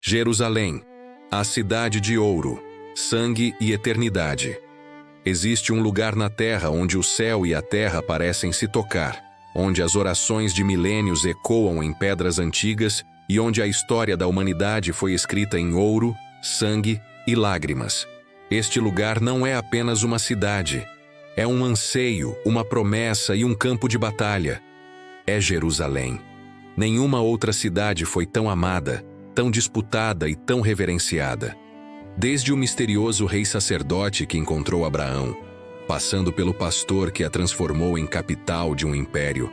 Jerusalém, a cidade de ouro, sangue e eternidade. Existe um lugar na terra onde o céu e a terra parecem se tocar, onde as orações de milênios ecoam em pedras antigas e onde a história da humanidade foi escrita em ouro, sangue e lágrimas. Este lugar não é apenas uma cidade, é um anseio, uma promessa e um campo de batalha. É Jerusalém. Nenhuma outra cidade foi tão amada, tão disputada e tão reverenciada. Desde o misterioso rei sacerdote que encontrou Abraão, passando pelo pastor que a transformou em capital de um império,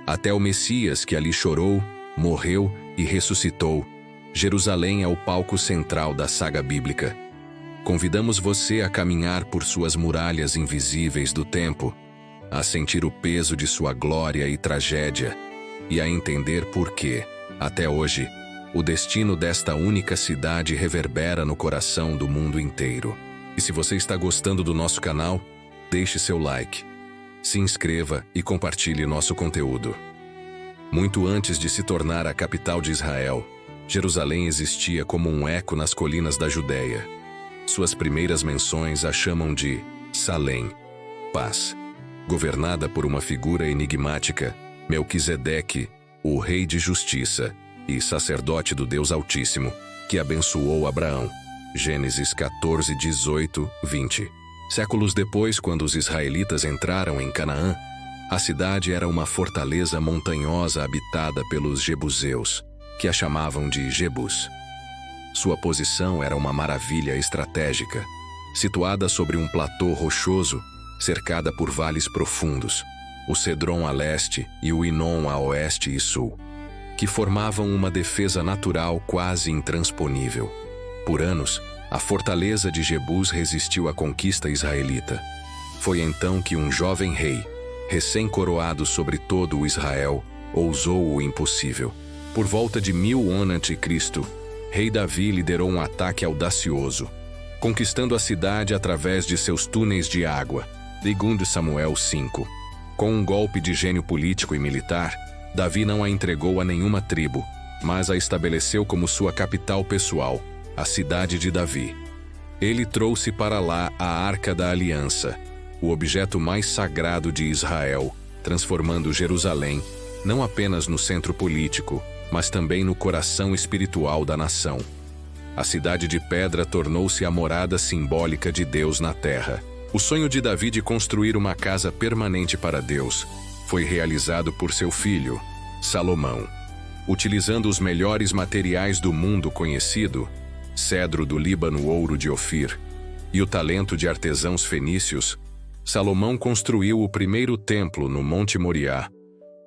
até o Messias que ali chorou, morreu e ressuscitou, Jerusalém é o palco central da saga bíblica. Convidamos você a caminhar por suas muralhas invisíveis do tempo, a sentir o peso de sua glória e tragédia, e a entender por que, até hoje, o destino desta única cidade reverbera no coração do mundo inteiro. E se você está gostando do nosso canal, deixe seu like, se inscreva e compartilhe nosso conteúdo. Muito antes de se tornar a capital de Israel, Jerusalém existia como um eco nas colinas da Judéia. Suas primeiras menções a chamam de Salém, paz, governada por uma figura enigmática, Melquisedeque, o rei de justiça e sacerdote do Deus Altíssimo, que abençoou Abraão. Gênesis 14, 18, 20. Séculos depois, quando os israelitas entraram em Canaã, a cidade era uma fortaleza montanhosa habitada pelos jebuseus, que a chamavam de Jebus. Sua posição era uma maravilha estratégica, situada sobre um platô rochoso, cercada por vales profundos, o Cedron a leste e o Inom a oeste e sul, que formavam uma defesa natural quase intransponível. Por anos, a fortaleza de Jebus resistiu à conquista israelita. Foi então que um jovem rei, recém-coroado sobre todo o Israel, ousou o impossível. Por volta de 1000 a.C., rei Davi liderou um ataque audacioso, conquistando a cidade através de seus túneis de água, segundo Samuel 5. Com um golpe de gênio político e militar, Davi não a entregou a nenhuma tribo, mas a estabeleceu como sua capital pessoal, a cidade de Davi. Ele trouxe para lá a Arca da Aliança, o objeto mais sagrado de Israel, transformando Jerusalém não apenas no centro político, mas também no coração espiritual da nação. A cidade de pedra tornou-se a morada simbólica de Deus na terra. O sonho de Davi de construir uma casa permanente para Deus foi realizado por seu filho, Salomão. Utilizando os melhores materiais do mundo conhecido, cedro do Líbano, ouro de Ofir, e o talento de artesãos fenícios, Salomão construiu o primeiro templo no Monte Moriá,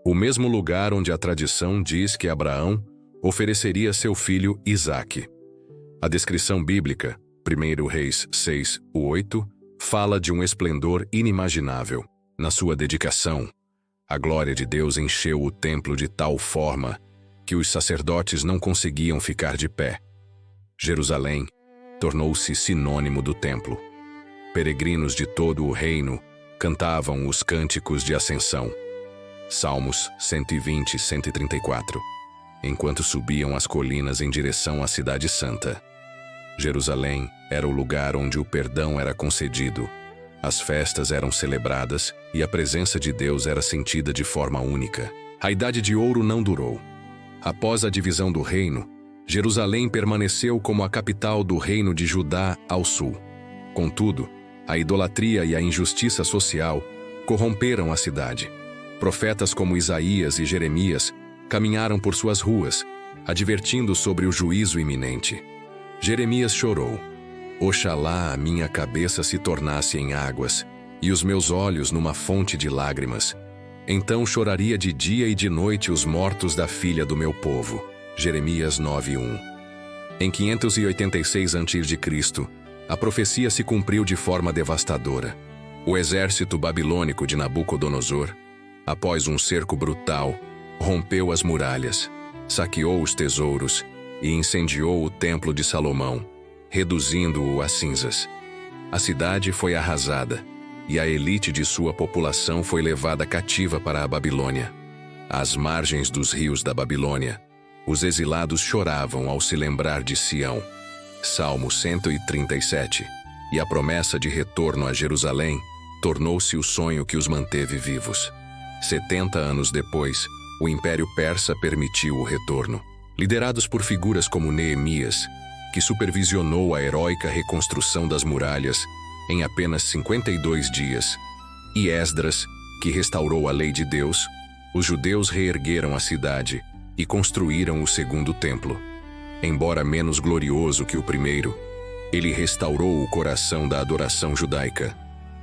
o mesmo lugar onde a tradição diz que Abraão ofereceria seu filho Isaque. A descrição bíblica, 1 Reis 6, 8, fala de um esplendor inimaginável. Na sua dedicação, a glória de Deus encheu o templo de tal forma que os sacerdotes não conseguiam ficar de pé. Jerusalém tornou-se sinônimo do templo. Peregrinos de todo o reino cantavam os cânticos de ascensão. Salmos 120 e 134, enquanto subiam as colinas em direção à Cidade Santa. Jerusalém era o lugar onde o perdão era concedido, as festas eram celebradas e a presença de Deus era sentida de forma única. A Idade de Ouro não durou. Após a divisão do reino, Jerusalém permaneceu como a capital do reino de Judá ao sul. Contudo, a idolatria e a injustiça social corromperam a cidade. Profetas como Isaías e Jeremias caminharam por suas ruas, advertindo sobre o juízo iminente. Jeremias chorou: "Oxalá a minha cabeça se tornasse em águas, e os meus olhos numa fonte de lágrimas. Então choraria de dia e de noite os mortos da filha do meu povo." Jeremias 9:1. Em 586 a.C., a profecia se cumpriu de forma devastadora. O exército babilônico de Nabucodonosor, após um cerco brutal, rompeu as muralhas, saqueou os tesouros e incendiou o templo de Salomão, reduzindo-o a cinzas. A cidade foi arrasada, e a elite de sua população foi levada cativa para a Babilônia. Às margens dos rios da Babilônia, Os exilados choravam ao se lembrar de Sião. Salmo 137. E a promessa de retorno a Jerusalém tornou-se o sonho que os manteve vivos. 70 anos depois, o Império Persa permitiu o retorno. Liderados por figuras como Neemias, que supervisionou a heróica reconstrução das muralhas em apenas 52 dias, e Esdras, que restaurou a lei de Deus, os judeus reergueram a cidade e construíram o segundo templo. Embora menos glorioso que o primeiro, ele restaurou o coração da adoração judaica.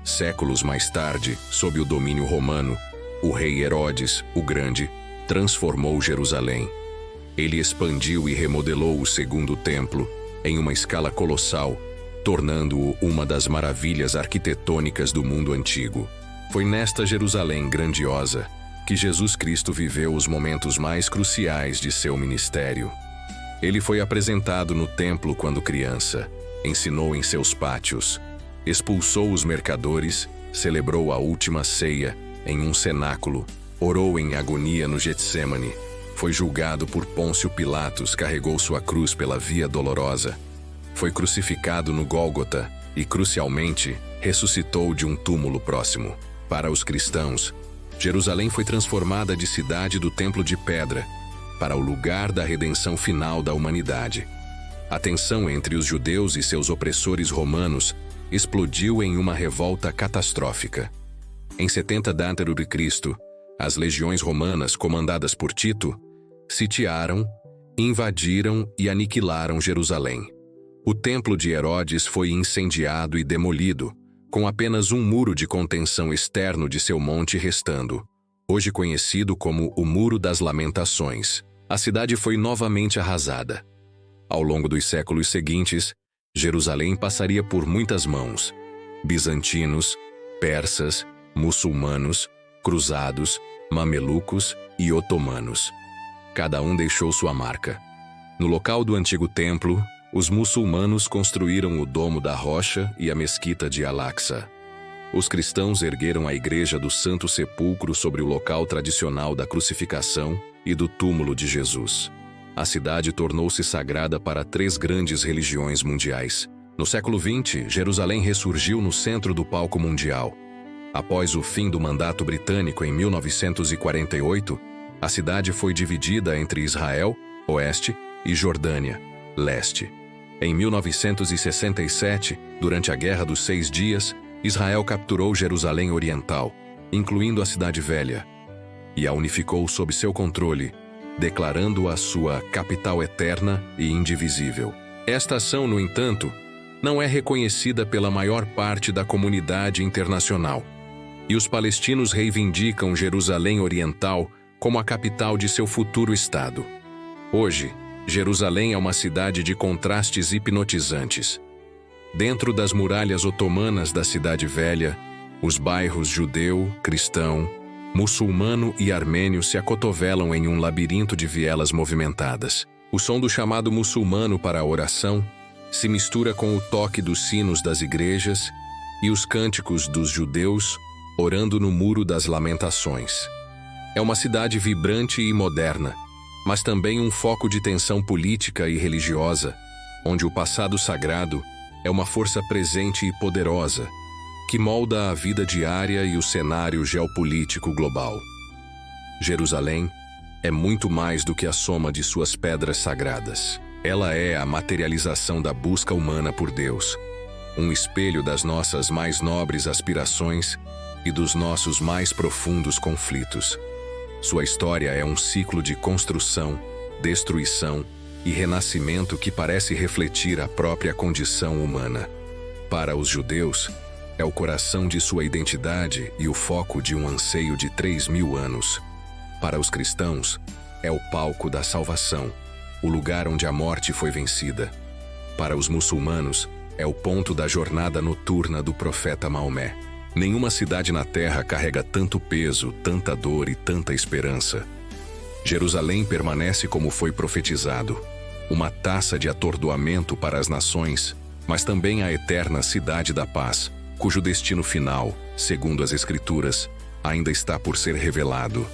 Séculos mais tarde, sob o domínio romano, o rei Herodes, o Grande, transformou Jerusalém. Ele expandiu e remodelou o segundo templo em uma escala colossal, tornando-o uma das maravilhas arquitetônicas do mundo antigo. Foi nesta Jerusalém grandiosa que Jesus Cristo viveu os momentos mais cruciais de seu ministério. Ele foi apresentado no templo quando criança, ensinou em seus pátios, expulsou os mercadores, celebrou a última ceia em um cenáculo, orou em agonia no Getsêmani, foi julgado por Pôncio Pilatos, carregou sua cruz pela Via Dolorosa, foi crucificado no Gólgota e, crucialmente, ressuscitou de um túmulo próximo. Para os cristãos, Jerusalém foi transformada de cidade do templo de pedra para o lugar da redenção final da humanidade. A tensão entre os judeus e seus opressores romanos explodiu em uma revolta catastrófica. Em 70 d.C., as legiões romanas, comandadas por Tito, sitiaram, invadiram e aniquilaram Jerusalém. O templo de Herodes foi incendiado e demolido, com apenas um muro de contenção externo de seu monte restando, hoje conhecido como o Muro das Lamentações. A cidade foi novamente arrasada. Ao longo dos séculos seguintes, Jerusalém passaria por muitas mãos: bizantinos, persas, muçulmanos, cruzados, mamelucos e otomanos. Cada um deixou sua marca. No local do antigo templo, os muçulmanos construíram o Domo da Rocha e a Mesquita de Al-Aqsa. Os cristãos ergueram a Igreja do Santo Sepulcro sobre o local tradicional da crucificação e do túmulo de Jesus. A cidade tornou-se sagrada para 3 grandes religiões mundiais. No século XX, Jerusalém ressurgiu no centro do palco mundial. Após o fim do mandato britânico em 1948, a cidade foi dividida entre Israel, oeste, e Jordânia, leste. Em 1967, durante a Guerra dos 6 Dias, Israel capturou Jerusalém Oriental, incluindo a Cidade Velha, e a unificou sob seu controle, declarando-a sua capital eterna e indivisível. Esta ação, no entanto, não é reconhecida pela maior parte da comunidade internacional, e os palestinos reivindicam Jerusalém Oriental como a capital de seu futuro Estado. Hoje, Jerusalém é uma cidade de contrastes hipnotizantes. Dentro das muralhas otomanas da Cidade Velha, os bairros judeu, cristão, muçulmano e armênio se acotovelam em um labirinto de vielas movimentadas. O som do chamado muçulmano para a oração se mistura com o toque dos sinos das igrejas e os cânticos dos judeus orando no Muro das Lamentações. É uma cidade vibrante e moderna, mas também um foco de tensão política e religiosa, onde o passado sagrado é uma força presente e poderosa, que molda a vida diária e o cenário geopolítico global. Jerusalém é muito mais do que a soma de suas pedras sagradas. Ela é a materialização da busca humana por Deus, um espelho das nossas mais nobres aspirações e dos nossos mais profundos conflitos. Sua história é um ciclo de construção, destruição e renascimento que parece refletir a própria condição humana. Para os judeus, é o coração de sua identidade e o foco de um anseio de 3.000 anos. Para os cristãos, é o palco da salvação, o lugar onde a morte foi vencida. Para os muçulmanos, é o ponto da jornada noturna do profeta Maomé. Nenhuma cidade na terra carrega tanto peso, tanta dor e tanta esperança. Jerusalém permanece como foi profetizado, uma taça de atordoamento para as nações, mas também a eterna cidade da paz, cujo destino final, segundo as Escrituras, ainda está por ser revelado.